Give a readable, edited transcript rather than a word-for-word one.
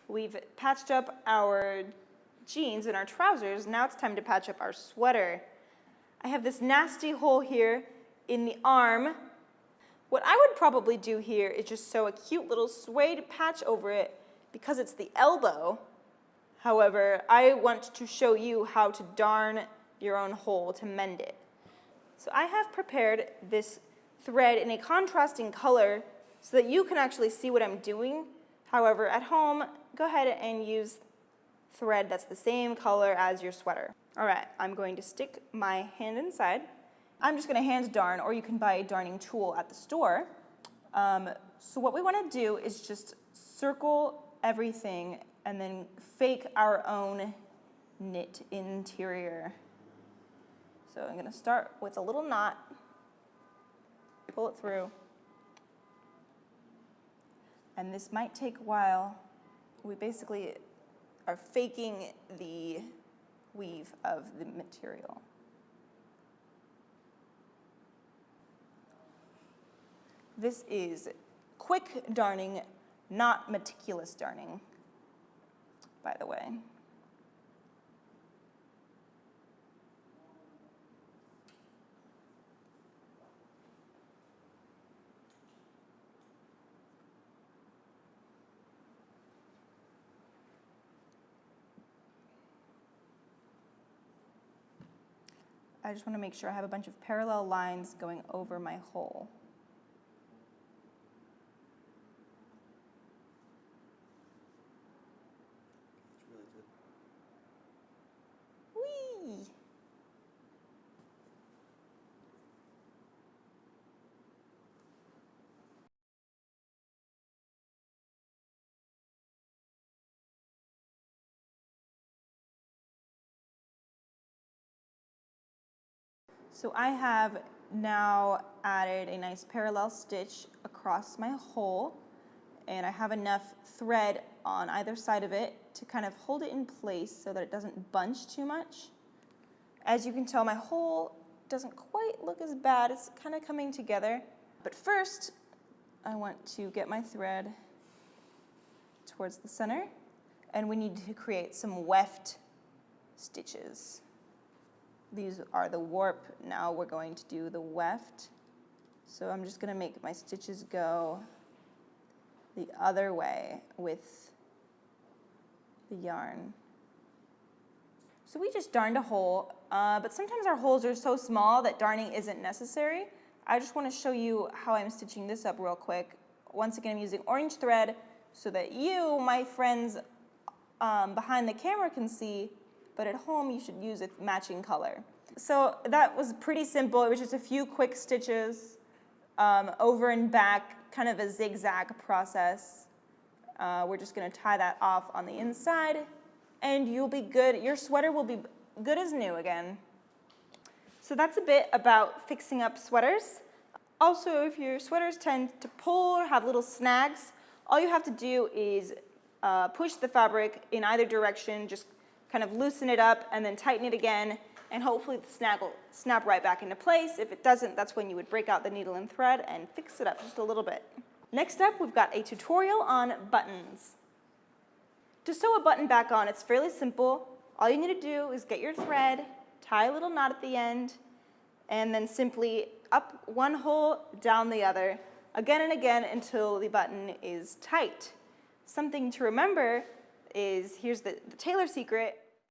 We've patched up our jeans and our trousers. Now it's time to patch up our sweater. I have this nasty hole here in the arm. What I would probably do here is just sew a cute little suede patch over it because it's the elbow. However, I want to show you how to darn your own hole to mend it. So I have prepared this thread in a contrasting color so that you can actually see what I'm doing. However, at home, go ahead and use thread that's the same color as your sweater. All right, I'm going to stick my hand inside. I'm just going to hand darn, or you can buy a darning tool at the store. So what we want to do is just circle everything and then fake our own knit interior. So I'm going to start with a little knot, pull it through, and this might take a while. We basically are faking the weave of the material. This is quick darning, not meticulous darning, by the way. I just want to make sure I have a bunch of parallel lines going over my hole. Whee! So I have now added a nice parallel stitch across my hole, and I have enough thread on either side of it to kind of hold it in place so that it doesn't bunch too much. As you can tell, my hole doesn't quite look as bad. It's kind of coming together. But first, I want to get my thread towards the center, and we need to create some weft stitches. These are the warp. Now we're going to do the weft. So I'm just going to make my stitches go the other way with the yarn. So we just darned a hole, but sometimes our holes are so small that darning isn't necessary. I just want to show you how I'm stitching this up real quick. Once again, I'm using orange thread so that you, my friends behind the camera, can see, but at home you should use a matching color. So that was pretty simple. It was just a few quick stitches over and back, kind of a zigzag process. We're just going to tie that off on the inside, and you'll be good. Your sweater will be good as new again. So that's a bit about fixing up sweaters. Also, if your sweaters tend to pull or have little snags, all you have to do is push the fabric in either direction, just kind of loosen it up and then tighten it again, and hopefully the snag will snap right back into place. If it doesn't, that's when you would break out the needle and thread and fix it up just a little bit. Next up, we've got a tutorial on buttons. To sew a button back on, it's fairly simple. All you need to do is get your thread, tie a little knot at the end, and then simply up one hole, down the other, again and again until the button is tight. Something to remember is, here's the tailor secret,